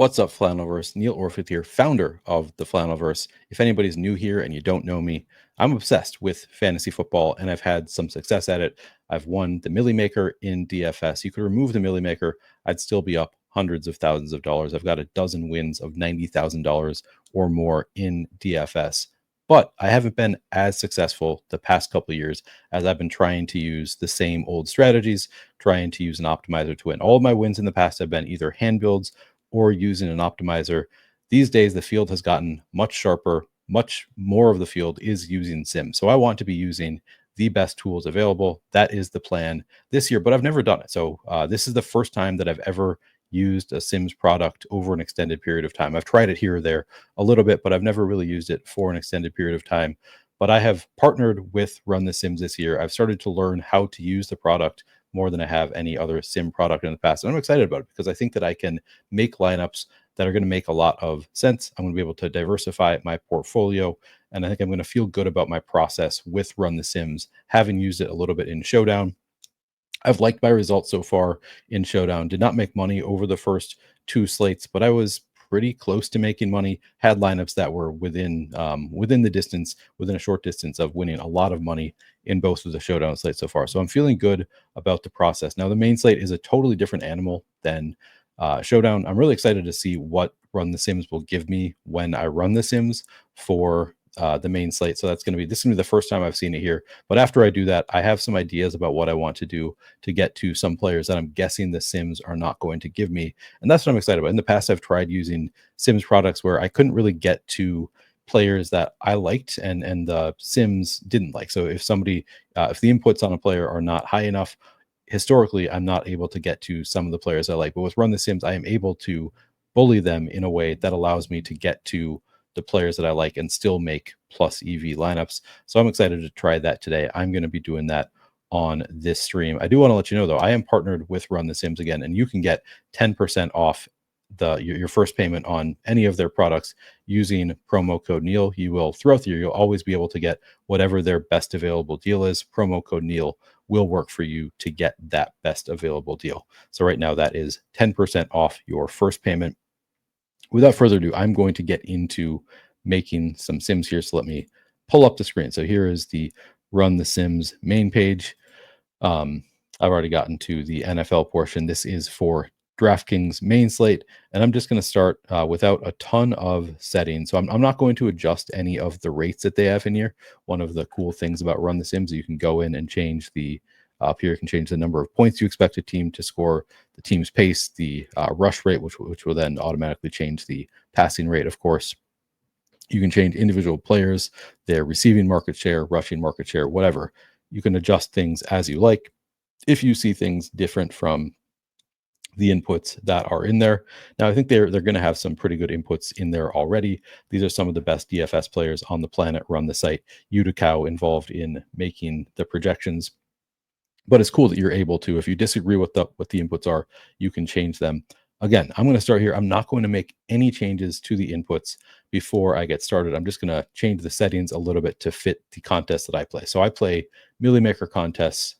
What's up, Flannelverse? Neil Orfield here, founder of the Flannelverse. If anybody's new here and you don't know me, I'm obsessed with fantasy football and I've had some success at it. I've won the Millie Maker in DFS. You could remove the Millie Maker, I'd still be up hundreds of thousands of dollars. I've got a dozen wins of $90,000 or more in DFS. But I haven't been as successful the past couple of years as I've been trying to use the same old strategies, trying to use an optimizer to win. All of my wins in the past have been either hand builds or using an optimizer. These days, the field has gotten much sharper. Much more of the field is using Sims. So I want to be using the best tools available. That is the plan this year, but I've never done it. So this is the first time that I've ever used a Sims product over an extended period of time. I've tried it here or there a little bit, but I've never really used it for an extended period of time. But I have partnered with Run the Sims this year. I've started to learn how to use the product more than I have any other sim product in the past. And I'm excited about it because I think that I can make lineups that are going to make a lot of sense. I'm going to be able to diversify my portfolio. And I think I'm going to feel good about my process with Run the Sims, having used it a little bit in Showdown. I've liked my results so far in Showdown. Did not make money over the first two slates, but I was pretty close to making money. Had lineups that were within the distance, within a short distance of winning a lot of money in both of the Showdown slates so far. So I'm feeling good about the process. Now the main slate is a totally different animal than Showdown. I'm really excited to see what Run the Sims will give me when I run the Sims for the main slate. So this is going to be the first time I've seen it here. But after I do that, I have some ideas about what I want to do to get to some players that I'm guessing the Sims are not going to give me. And that's what I'm excited about. In the past, I've tried using Sims products where I couldn't really get to players that I liked and the Sims didn't like. So if somebody, if the inputs on a player are not high enough, historically, I'm not able to get to some of the players I like. But with Run the Sims, I am able to bully them in a way that allows me to get to the players that I like and still make plus EV lineups. So I'm excited to try that today. I'm going to be doing that on this stream. I do want to let you know, though, I am partnered with Run the Sims again, and you can get 10% off your first payment on any of their products using promo code Neil. You will, throughout the year, you'll always be able to get whatever their best available deal is. Promo code Neil will work for you to get that best available deal. So right now, that is 10% off your first payment. Without further ado, I'm going to get into making some Sims here. So let me pull up the screen. So here is the Run the Sims main page. I've already gotten to the NFL portion. This is for DraftKings main slate, and I'm just going to start without a ton of settings. So I'm not going to adjust any of the rates that they have in here. One of the cool things about Run the Sims, you can go in and change the up here, you can change the number of points you expect a team to score, the team's pace, the rush rate, which will then automatically change the passing rate, of course. You can change individual players, their receiving market share, rushing market share, whatever. You can adjust things as you like. If you see things different from the inputs that are in there. Now, I think they're going to have some pretty good inputs in there already. These are some of the best DFS players on the planet, run the site. Utica involved in making the projections. But it's cool that you're able to, if you disagree with what the inputs are, you can change them. Again, I'm going to start here. I'm not going to make any changes to the inputs before I get started. I'm just going to change the settings a little bit to fit the contest that I play. So I play Millie Maker contests,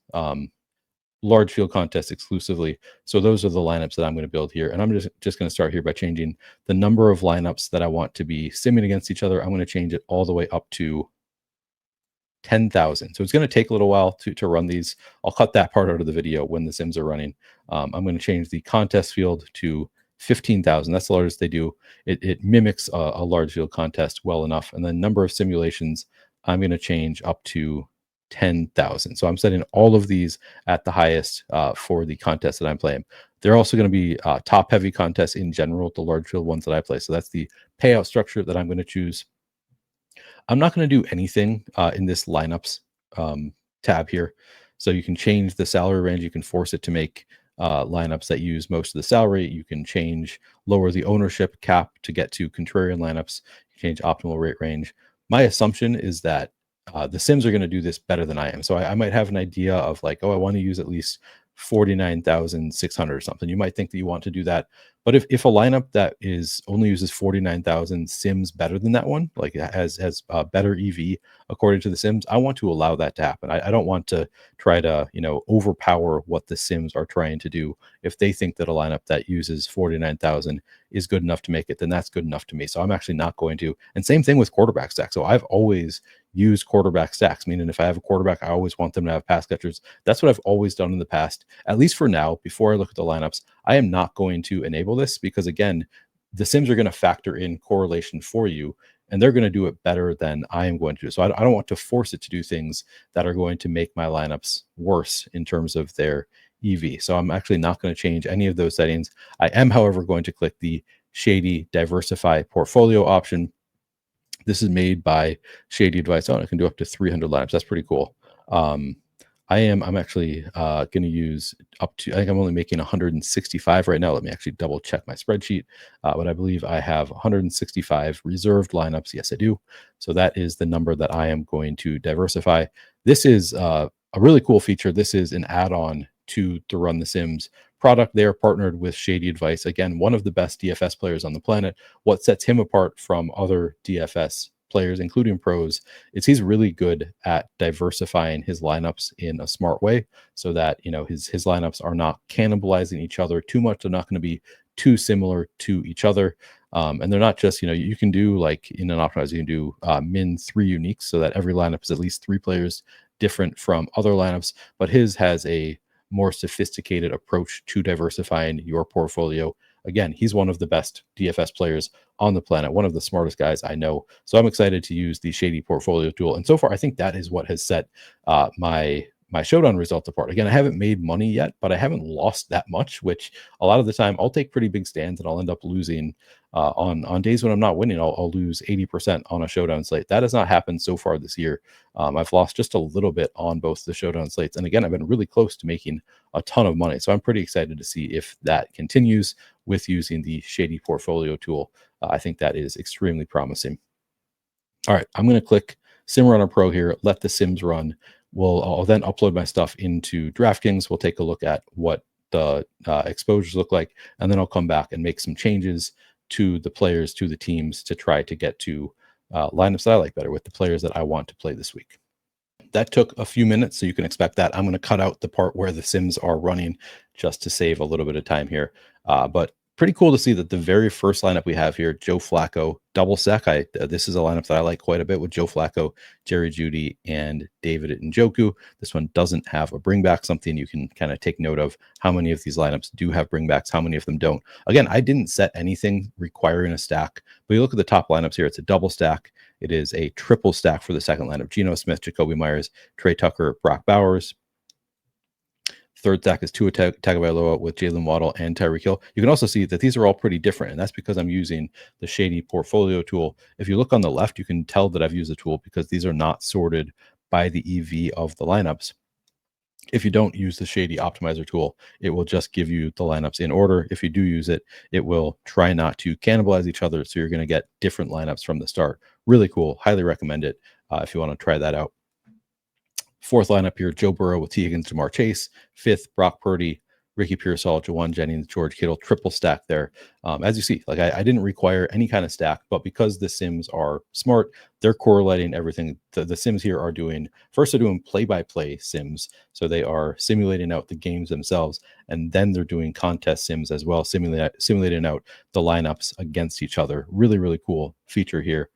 large field contests exclusively. So those are the lineups that I'm going to build here. And I'm just going to start here by changing the number of lineups that I want to be simming against each other. I'm going to change it all the way up to 10,000. So it's going to take a little while to run these. I'll cut that part out of the video when the Sims are running. I'm going to change the contest field to 15,000. That's the largest they do. It mimics a large field contest well enough. And then number of simulations, I'm going to change up to 10,000. So I'm setting all of these at the highest for the contest that I'm playing. They're also going to be top heavy contests in general, the large field ones that I play. So that's the payout structure that I'm going to choose. I'm not going to do anything in this lineups tab here. So you can change the salary range. You can force it to make lineups that use most of the salary. You can lower the ownership cap to get to contrarian lineups. Change optimal rate range. My assumption is that the Sims are going to do this better than I am. So I might have an idea of like, oh, I want to use at least 49,600 or something. You might think that you want to do that. But if a lineup that is only uses 49,000 sims better than that one, like it has better EV according to the sims, I want to allow that to happen. I don't want to try to overpower what the sims are trying to do. If they think that a lineup that uses 49,000 is good enough to make it, then that's good enough to me. So I'm actually not going to. And same thing with quarterback stacks. So I've always used quarterback stacks, meaning if I have a quarterback, I always want them to have pass catchers. That's what I've always done in the past, at least for now. Before I look at the lineups, I am not going to enable this because, again, the sims are going to factor in correlation for you, and they're going to do it better than I am going to do. So I don't want to force it to do things that are going to make my lineups worse in terms of their EV. So I'm actually not going to change any of those settings. I am, however, going to click the Shady Diversify Portfolio option. This is made by Shady Advice. Oh, I can do up to 300 lineups. That's pretty cool. I'm actually going to use up to, I think I'm only making 165 right now. Let me actually double check my spreadsheet. But I believe I have 165 reserved lineups. Yes, I do. So that is the number that I am going to diversify. This is a really cool feature. This is an add-on to the Run the Sims product. They are partnered with Shady Advice. Again, one of the best DFS players on the planet. What sets him apart from other DFS players, including pros, is he's really good at diversifying his lineups in a smart way so that his lineups are not cannibalizing each other too much. They're not going to be too similar to each other. And they're not just, you can do like in an optimizer, you can do min 3 uniques so that every lineup is at least 3 players different from other lineups. But his has a more sophisticated approach to diversifying your portfolio. Again, he's one of the best DFS players on the planet, one of the smartest guys I know. So I'm excited to use the Shady Portfolio tool. And so far, I think that is what has set my showdown results apart. Again, I haven't made money yet, but I haven't lost that much, which a lot of the time I'll take pretty big stands and I'll end up losing on days when I'm not winning. I'll lose 80% on a showdown slate. That has not happened so far this year. I've lost just a little bit on both the showdown slates. And again, I've been really close to making a ton of money. So I'm pretty excited to see if that continues with using the Shady Portfolio tool. I think that is extremely promising. All right, I'm going to click SimRunner Pro here, let the Sims run. I'll then upload my stuff into DraftKings. We'll take a look at what the exposures look like, and then I'll come back and make some changes to the players, to the teams, to try to get to lineups that I like better with the players that I want to play this week. That took a few minutes, so you can expect that. I'm going to cut out the part where the Sims are running just to save a little bit of time here. But pretty cool to see that the very first lineup we have here, Joe Flacco, double stack. This is a lineup that I like quite a bit with Joe Flacco, Jerry Jeudy, and David Njoku. This one doesn't have a bring back, something you can kind of take note of how many of these lineups do have bring backs, how many of them don't. Again, I didn't set anything requiring a stack, but you look at the top lineups here, it's a double stack. It is a triple stack for the second lineup. Geno Smith, Jacoby Myers, Trey Tucker, Brock Bowers. Third stack is Tua Tagovailoa with Jalen Waddle and Tyreek Hill. You can also see that these are all pretty different, and that's because I'm using the Shady Portfolio tool. If you look on the left, you can tell that I've used the tool because these are not sorted by the EV of the lineups. If you don't use the Shady Optimizer tool, it will just give you the lineups in order. If you do use it, it will try not to cannibalize each other, so you're going to get different lineups from the start. Really cool. Highly recommend it if you want to try that out. Fourth lineup here, Joe Burrow with T. Higgins, Jamar Chase. Fifth, Brock Purdy, Ricky Pearsall, Jawan Jennings, George Kittle, triple stack there. As you see, like I didn't require any kind of stack, but because the Sims are smart, they're correlating everything. The Sims here are doing, first they're doing play-by-play Sims. So they are simulating out the games themselves, and then they're doing contest Sims as well, simulating out the lineups against each other. Really, really cool feature here.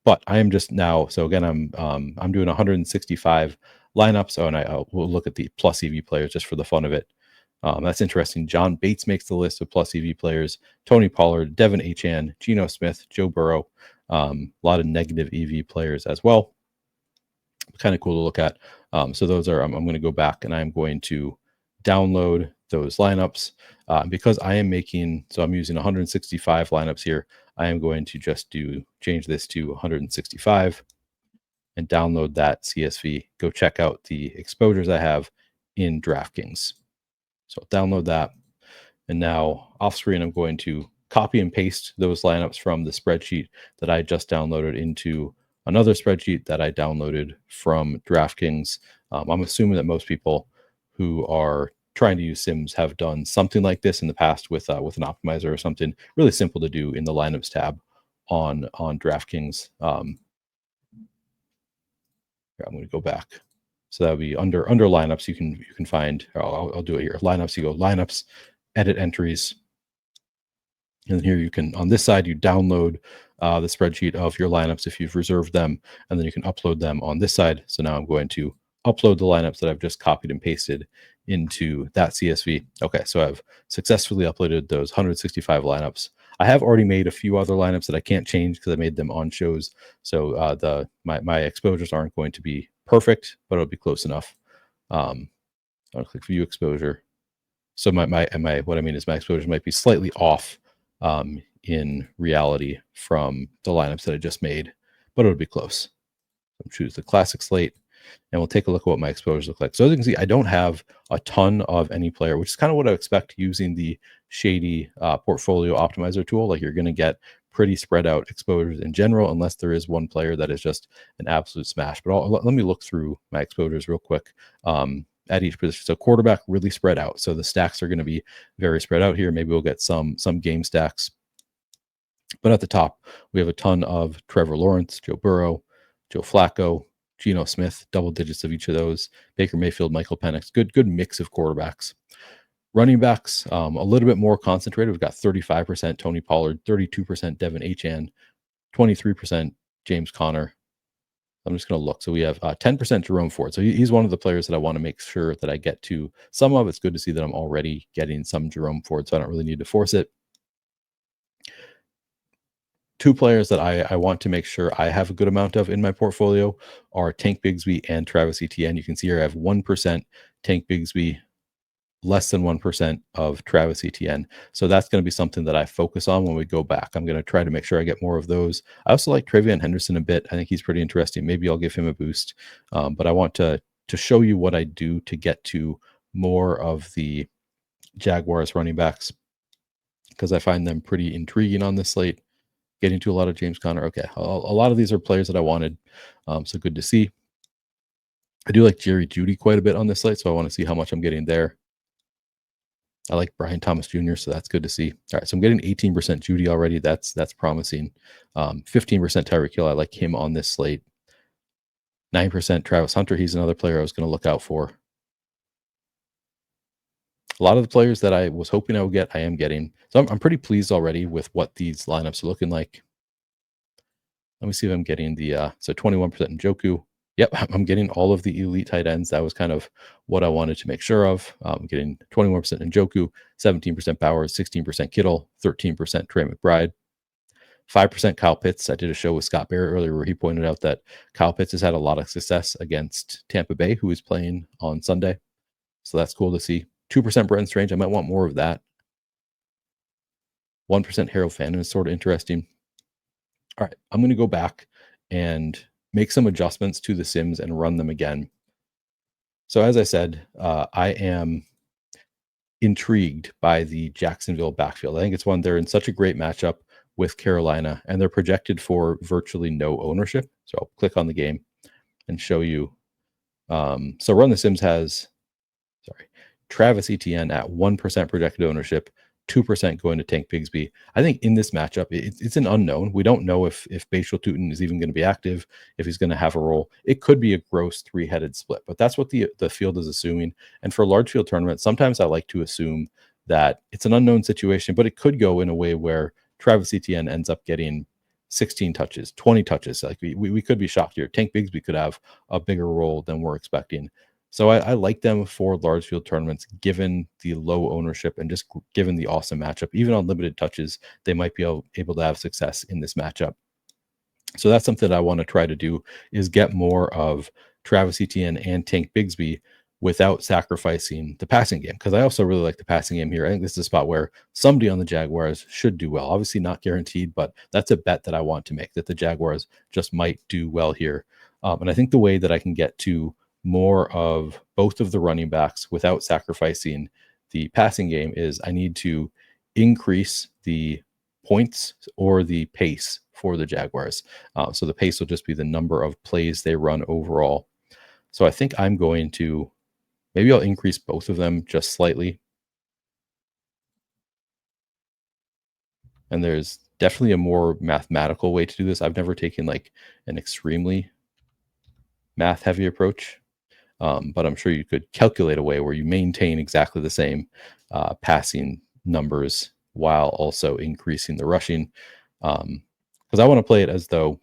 But I am just now, so again, I'm doing 165 lineups. Oh, and we'll look at the plus EV players just for the fun of it. That's interesting. John Bates makes the list of plus EV players. Tony Pollard, Devin Achane, Geno Smith, Joe Burrow. A lot of negative EV players as well. Kind of cool to look at. So those are, I'm going to go back and I'm going to download those lineups because I am making, so I'm using 165 lineups here. I am going to just change this to 165 and download that CSV. Go check out the exposures I have in DraftKings. So I'll download that. And now off screen, I'm going to copy and paste those lineups from the spreadsheet that I just downloaded into another spreadsheet that I downloaded from DraftKings. I'm assuming that most people who are trying to use sims have done something like this in the past with an optimizer or something really simple to do in the lineups tab on DraftKings. Here, I'm going to go back. So that would be under lineups. You can find. I'll do it here. Lineups. You go lineups, edit entries, and here you can, on this side, you download the spreadsheet of your lineups if you've reserved them, and then you can upload them on this side. So now I'm going to upload the lineups that I've just copied and pasted into that CSV. Okay, so I've successfully uploaded those 165 lineups. I have already made a few other lineups that I can't change because I made them on shows. So my exposures aren't going to be perfect, but it'll be close enough. I'll click view exposure. So my what I mean is my exposure might be slightly off in reality from the lineups that I just made, but it'll be close. So choose the classic slate, and we'll take a look at what my exposures look like. So as you can see, I don't have a ton of any player, which is kind of what I expect using the shady portfolio optimizer tool. Like, you're going to get pretty spread out exposures in general, unless there is one player that is just an absolute smash. But let me look through my exposures real quick. At each position. So quarterback really spread out. So the stacks are going to be very spread out here. Maybe we'll get some game stacks. But at the top, we have a ton of Trevor Lawrence, Joe Burrow, Joe Flacco, Geno Smith, double digits of each of those, Baker Mayfield, Michael Penix. Good mix of quarterbacks. Running backs, a little bit more concentrated. We've got 35% Tony Pollard, 32% Devin Achane, 23% James Conner. I'm just going to look. So we have 10% Jerome Ford. So he's one of the players that I want to make sure that I get to some of. It's good to see that I'm already getting some Jerome Ford, so I don't really need to force it. Two players that I want to make sure I have a good amount of in my portfolio are Tank Bigsby and Travis Etienne. You can see here I have 1% Tank Bigsby, less than 1% of Travis Etienne. So that's going to be something that I focus on when we go back. I'm going to try to make sure I get more of those. I also like Travion Henderson a bit. I think he's pretty interesting. Maybe I'll give him a boost. But I want to show you what I do to get to more of the Jaguars running backs, because I find them pretty intriguing on this slate. Getting to a lot of James Conner. Okay, a lot of these are players that I wanted. So good to see. I do like Jerry Jeudy quite a bit on this slate, so I want to see how much I'm getting there. I like Brian Thomas Jr., so that's good to see. All right, so I'm getting 18% Jeudy already. That's promising. 15% Tyreek Hill. I like him on this slate. 9% Travis Hunter. He's another player I was going to look out for. A lot of the players that I was hoping I would get, I am getting. So I'm pretty pleased already with what these lineups are looking like. Let me see if I'm getting the so 21% Njoku. Yep, I'm getting all of the elite tight ends. That was kind of what I wanted to make sure of. I'm getting 21% Njoku, 17% Bowers, 16% Kittle, 13% Trey McBride, 5% Kyle Pitts. I did a show with Scott Barrett earlier where he pointed out that Kyle Pitts has had a lot of success against Tampa Bay, who is playing on Sunday. So that's cool to see. 2% Brenton Strange. I might want more of that. 1% Harold Fannin is sort of interesting. All right, I'm going to go back and make some adjustments to the sims and run them again. So as I said, I am intrigued by the Jacksonville backfield. I think it's one, they're in such a great matchup with Carolina, and they're projected for virtually no ownership. So I'll click on the game and show you. So Run the Sims has, Travis Etienne at 1% projected ownership, 2% going to Tank Bigsby. I think in this matchup, it's an unknown. We don't know if Bashal Tutin is even going to be active, if he's going to have a role. It could be a gross three-headed split, but that's what the field is assuming. And for large field tournaments, sometimes I like to assume that it's an unknown situation, but it could go in a way where Travis Etienne ends up getting 16 touches, 20 touches. Like we could be shocked here. Tank Bigsby could have a bigger role than we're expecting. So I like them for large field tournaments, given the low ownership and just given the awesome matchup. Even on limited touches, they might be able to have success in this matchup. So that's something I want to try to do, is get more of Travis Etienne and Tank Bigsby without sacrificing the passing game, because I also really like the passing game here. I think this is a spot where somebody on the Jaguars should do well. Obviously not guaranteed, but that's a bet that I want to make, that the Jaguars just might do well here. And I think the way that I can get to more of both of the running backs without sacrificing the passing game is I need to increase the points or the pace for the Jaguars. So the pace will just be the number of plays they run overall. So I think I'm going to Maybe I'll increase both of them just slightly. And there's definitely a more mathematical way to do this. I've never taken like an extremely math heavy approach, but I'm sure you could calculate a way where you maintain exactly the same passing numbers while also increasing the rushing. Because I want to play it as though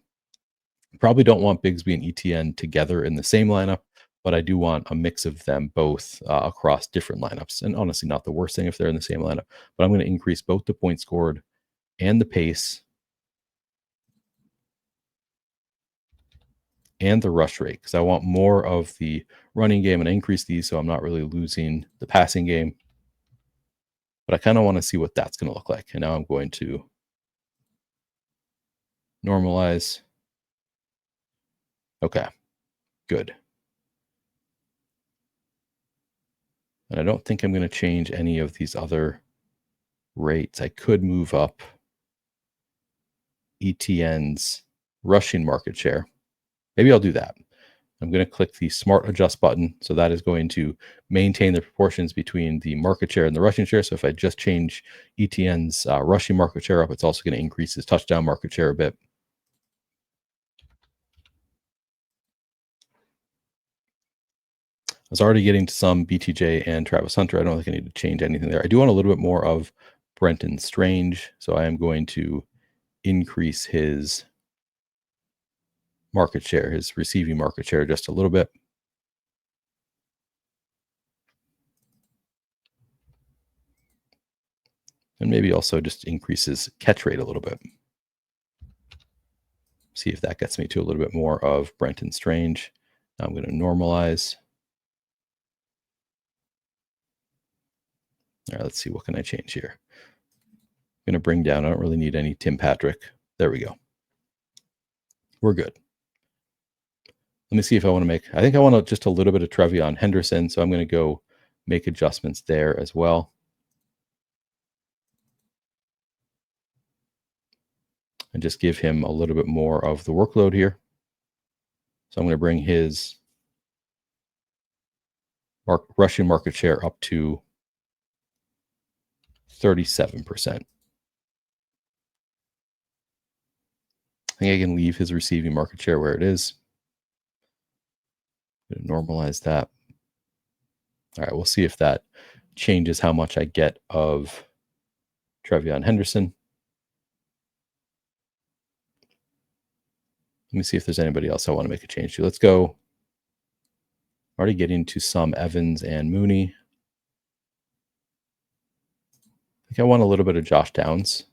probably don't want Bigsby and ETN together in the same lineup, but I do want a mix of them both across different lineups. And honestly, not the worst thing if they're in the same lineup, but I'm going to increase both the points scored and the pace and the rush rate because I want more of the running game and increase these so I'm not really losing the passing game. But I kind of want to see what that's going to look like. And now I'm going to normalize. Okay, good. And I don't think I'm going to change any of these other rates. I could move up ETN's rushing market share. Maybe I'll do that. I'm going to click the Smart Adjust button. So that is going to maintain the proportions between the market share and the rushing share. So if I just change ETN's rushing market share up, it's also going to increase his touchdown market share a bit. I was already getting to some BTJ and Travis Hunter. I don't think I need to change anything there. I do want a little bit more of Brenton Strange. So I am going to increase his market share, his receiving market share just a little bit. And maybe also just increase his catch rate a little bit. See if that gets me to a little bit more of Brenton Strange. Now I'm going to normalize. All right, let's see. What can I change here? I'm going to bring down. I don't really need any Tim Patrick. There we go. We're good. Let me see if I want to make. I think I want just a little bit of Trevion Henderson. So I'm going to go make adjustments there as well. And just give him a little bit more of the workload here. So I'm going to bring his rushing market share up to 37%. I think I can leave his receiving market share where it is. I'm going to normalize that. All right, we'll see if that changes how much I get of Trevion Henderson. Let me see if there's anybody else I want to make a change to. Let's go. I'm already getting to some Evans and Mooney. I think I want a little bit of Josh Downs.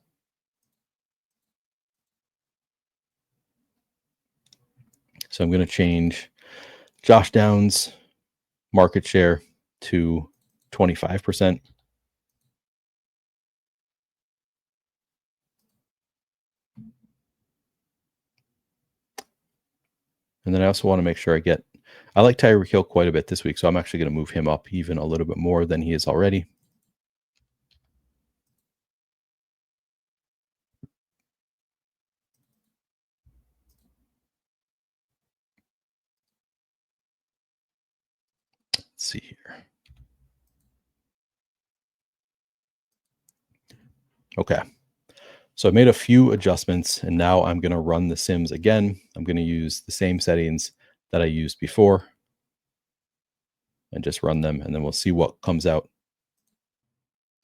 So I'm going to change Josh Downs' market share to 25%. And then I also want to make sure I like Tyreek Hill quite a bit this week, so I'm actually going to move him up even a little bit more than he is already. Let's see here. Okay. So I made a few adjustments, and now I'm going to run the sims again. I'm going to use the same settings that I used before and just run them, and then we'll see what comes out.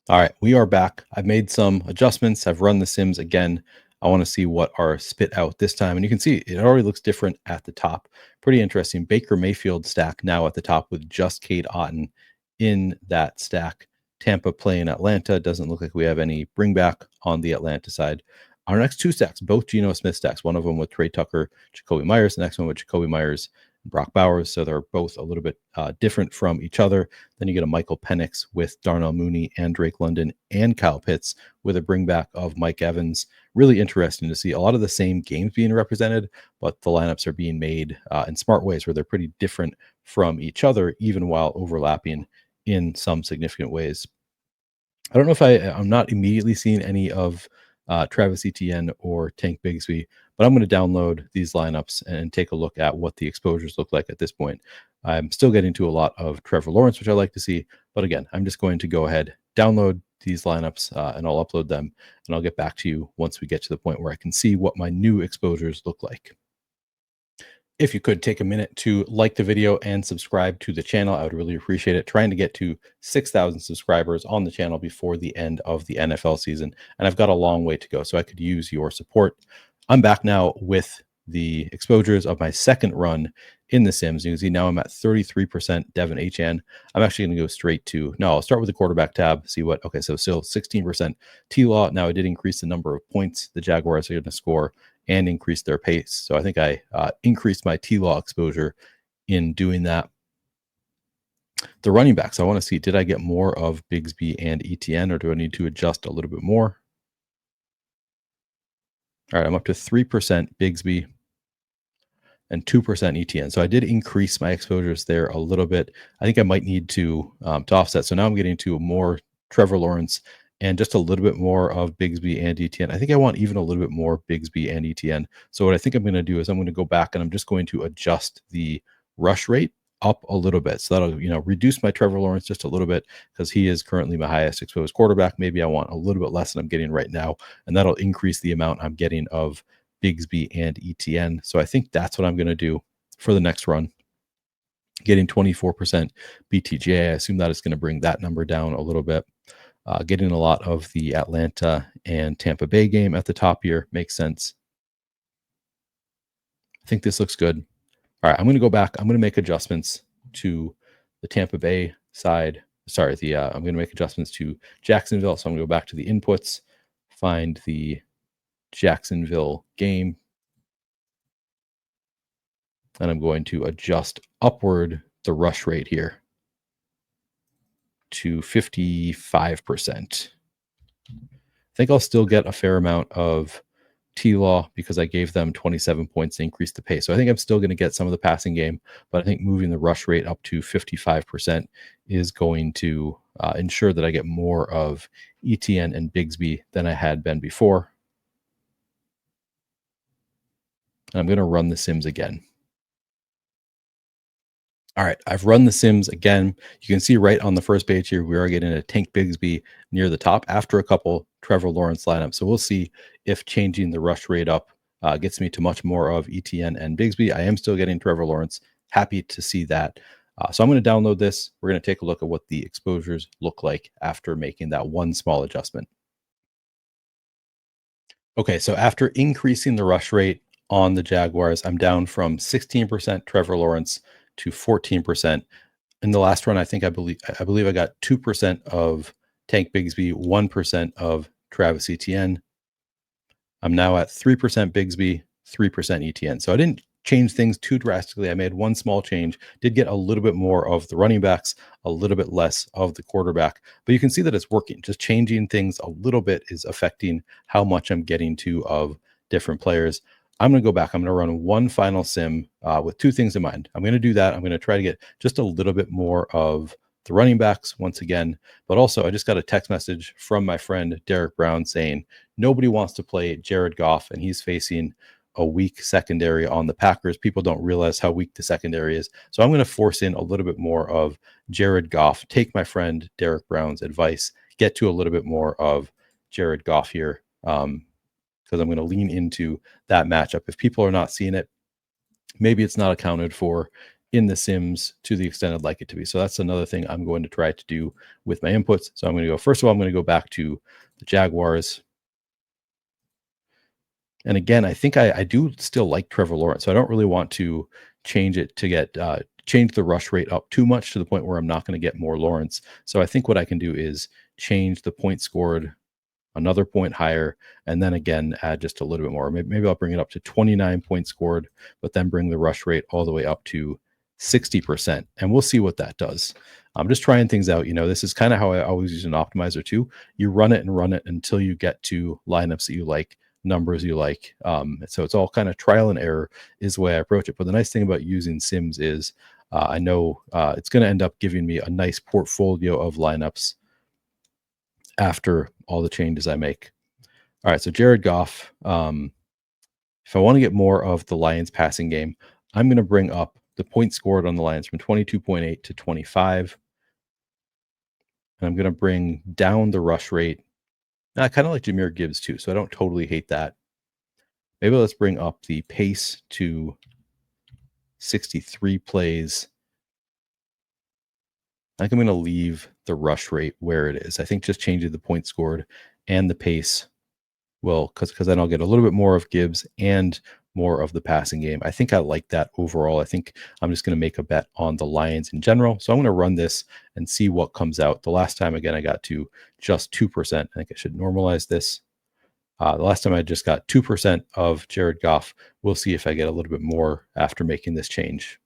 All right, we are back. I've made some adjustments. I've run the sims again. I want to see what are spit out this time. And you can see it already looks different at the top. Pretty interesting. Baker Mayfield stack now at the top with just Cade Otton in that stack. Tampa playing Atlanta. Doesn't look like we have any bring back on the Atlanta side. Our next two stacks, both Geno Smith stacks. One of them with Trey Tucker, Jacoby Myers. The next one with Jacoby Myers, Brock Bowers. So they're both a little bit different from each other. Then you get a Michael Penix with Darnell Mooney and Drake London and Kyle Pitts with a bring back of Mike Evans. Really interesting to see a lot of the same games being represented, but the lineups are being made in smart ways where they're pretty different from each other, even while overlapping in some significant ways. I don't know if I'm not immediately seeing any of Travis Etienne or Tank Bigsby, But I'm going to download these lineups and take a look at what the exposures look like at this point. I'm still getting to a lot of Trevor Lawrence, which I like to see. But again, I'm just going to go ahead, download these lineups, and I'll upload them. And I'll get back to you once we get to the point where I can see what my new exposures look like. If you could take a minute to like the video and subscribe to the channel, I would really appreciate it. Trying to get to 6,000 subscribers on the channel before the end of the NFL season. And I've got a long way to go, so I could use your support. I'm back now with the exposures of my second run in The Sims. You can see now I'm at 33% Devin Achan. I'm actually going to go straight to, no, I'll start with the quarterback tab, see what, okay, so still 16% T-Law. Now I did increase the number of points the Jaguars are going to score and increase their pace. So I think I increased my T-Law exposure in doing that. The running backs, I want to see, did I get more of Bigsby and ETN, or do I need to adjust a little bit more? All right, I'm up to 3% Bigsby and 2% ETN. So I did increase my exposures there a little bit. I think I might need to offset. So now I'm getting to more Trevor Lawrence and just a little bit more of Bigsby and ETN. I think I want even a little bit more Bigsby and ETN. So what I think I'm going to do is I'm going to go back and I'm just going to adjust the rush rate up a little bit. So that'll, reduce my Trevor Lawrence just a little bit because he is currently my highest exposed quarterback. Maybe I want a little bit less than I'm getting right now, and that'll increase the amount I'm getting of Bigsby and ETN. So I think that's what I'm going to do for the next run. Getting 24% BTJ, I assume that is going to bring that number down a little bit. Getting a lot of the Atlanta and Tampa Bay game at the top here makes sense. I think this looks good. All right, I'm going to go back. I'm going to make adjustments to the Tampa Bay side. Sorry, I'm going to make adjustments to Jacksonville. So I'm going to go back to the inputs, find the Jacksonville game, and I'm going to adjust upward the rush rate here to 55%. I think I'll still get a fair amount of T-Law because I gave them 27 points to increase the pace. So I think I'm still going to get some of the passing game, but I think moving the rush rate up to 55% is going to ensure that I get more of ETN and Bigsby than I had been before. And I'm going to run the Sims again. All right, I've run the Sims again. You can see right on the first page here, we are getting a Tank Bigsby near the top after a couple Trevor Lawrence lineups. So we'll see if changing the rush rate up gets me to much more of ETN and Bigsby. I am still getting Trevor Lawrence. Happy to see that. So I'm going to download this. We're going to take a look at what the exposures look like after making that one small adjustment. Okay, so after increasing the rush rate on the Jaguars, I'm down from 16% Trevor Lawrence to 14%. In the last run, I believe I got 2% of Tank Bigsby, 1% of Travis Etienne. I'm now at 3% Bigsby, 3% ETN. So I didn't change things too drastically. I made one small change, did get a little bit more of the running backs, a little bit less of the quarterback, but you can see that it's working. Just changing things a little bit is affecting how much I'm getting to of different players. I'm going to go back. I'm going to run one final sim with two things in mind. I'm going to do that. I'm going to try to get just a little bit more of the running backs once again, but also I just got a text message from my friend Derek Brown saying nobody wants to play Jared Goff, and he's facing a weak secondary on the Packers. People don't realize how weak the secondary is. So I'm going to force in a little bit more of Jared Goff, take my friend Derek Brown's advice, get to a little bit more of Jared Goff here, because I'm going to lean into that matchup. If people are not seeing it, maybe it's not accounted for in the Sims to the extent I'd like it to be. So that's another thing I'm going to try to do with my inputs. So I'm going to go, first of all, I'm going to go back to the Jaguars. And again, I think I do still like Trevor Lawrence. So I don't really want to change it to get change the rush rate up too much to the point where I'm not going to get more Lawrence. So I think what I can do is change the point scored another point higher, and then again add just a little bit more. Maybe I'll bring it up to 29 points scored, but then bring the rush rate all the way up to 60%, and we'll see what that does. I'm just trying things out. This is kind of how I always use an optimizer too. You run it and run it until you get to lineups that you like, numbers you like. So it's all kind of trial and error is the way I approach it. But the nice thing about using Sims is I know it's going to end up giving me a nice portfolio of lineups after all the changes I make. All right, so Jared Goff, If I want to get more of the Lions passing game, I'm going to bring up the points scored on the Lions from 22.8 to 25. And I'm going to bring down the rush rate. I kind of like Jahmyr Gibbs too, so I don't totally hate that. Maybe let's bring up the pace to 63 plays. I think I'm going to leave the rush rate where it is. I think just changing the points scored and the pace will, because then I'll get a little bit more of Gibbs and more of the passing game. I think I like that overall. I think I'm just going to make a bet on the Lions in general. So I'm going to run this and see what comes out. The last time, again, I got to just 2%. I think I should normalize this. The last time I just got 2% of Jared Goff. We'll see if I get a little bit more after making this change.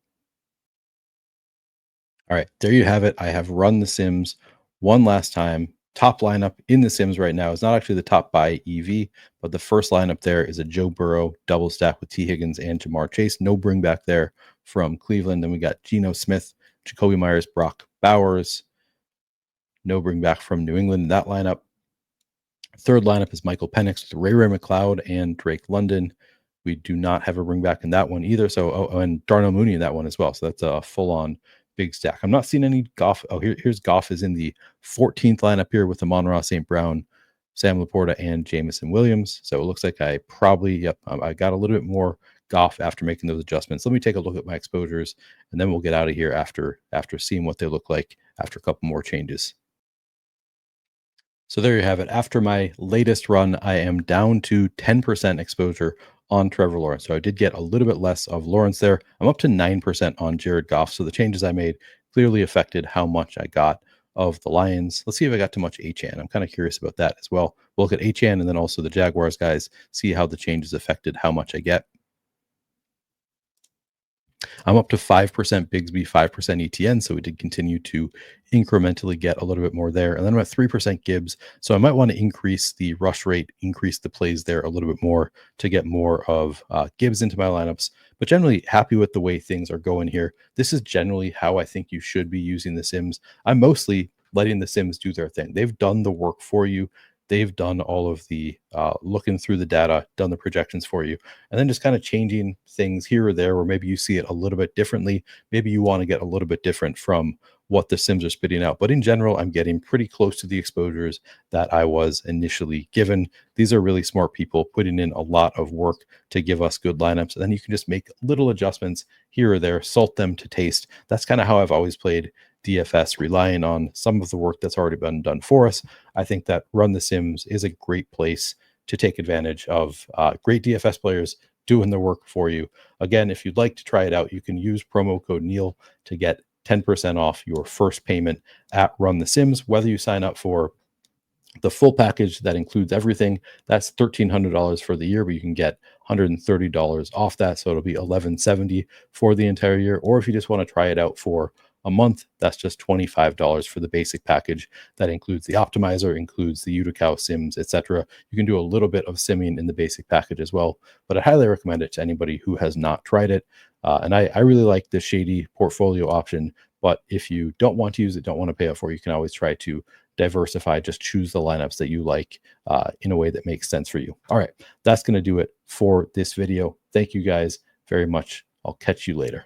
All right, there you have it. I have run the Sims one last time. Top lineup in the Sims right now is not actually the top by EV, but the first lineup there is a Joe Burrow double stack with T. Higgins and Jamar Chase. No bring back there from Cleveland. Then we got Geno Smith, Jacoby Myers, Brock Bowers. No bring back from New England in that lineup. Third lineup is Michael Penix with Ray McLeod and Drake London. We do not have a bring back in that one either. So, and Darnell Mooney in that one as well. So that's a full on big stack. I'm not seeing any Goff. Oh, here's Goff is in the 14th lineup here with Amon-Ra St. Brown, Sam Laporta, and Jamison Williams. So it looks like I probably, I got a little bit more Goff after making those adjustments. Let me take a look at my exposures, and then we'll get out of here after seeing what they look like after a couple more changes. So there you have it. After my latest run, I am down to 10% exposure on Trevor Lawrence. So I did get a little bit less of Lawrence there. I'm up to 9% on Jared Goff. So the changes I made clearly affected how much I got of the Lions. Let's see if I got too much Achane. I'm kind of curious about that as well. We'll look at Achane and then also the Jaguars guys, see how the changes affected how much I get. I'm up to 5% Bigsby, 5% ETN. So we did continue to incrementally get a little bit more there. And then I'm at 3% Gibbs. So I might want to increase the rush rate, increase the plays there a little bit more to get more of Gibbs into my lineups. But generally happy with the way things are going here. This is generally how I think you should be using the Sims. I'm mostly letting the Sims do their thing. They've done the work for you. They've done all of the looking through the data, done the projections for you, and then just kind of changing things here or there, where maybe you see it a little bit differently. Maybe you want to get a little bit different from what the Sims are spitting out. But in general, I'm getting pretty close to the exposures that I was initially given. These are really smart people putting in a lot of work to give us good lineups. And then you can just make little adjustments here or there, salt them to taste. That's kind of how I've always played DFS, relying on some of the work that's already been done for us. I think that Run the Sims is a great place to take advantage of great DFS players doing the work for you. Again, if you'd like to try it out, you can use promo code Neil to get 10% off your first payment at Run the Sims, whether you sign up for the full package that includes everything. That's $1,300 for the year, but you can get $130 off that. So it'll be $1,170 for the entire year. Or if you just want to try it out for a month, that's just $25 for the basic package. That includes the optimizer, includes the Utica Sims, etc. You can do a little bit of simming in the basic package as well, but I highly recommend it to anybody who has not tried it. And I really like the shady portfolio option, but if you don't want to use it, don't want to pay it for, you can always try to diversify, just choose the lineups that you like in a way that makes sense for you. All right, that's going to do it for this video. Thank you guys very much. I'll catch you later.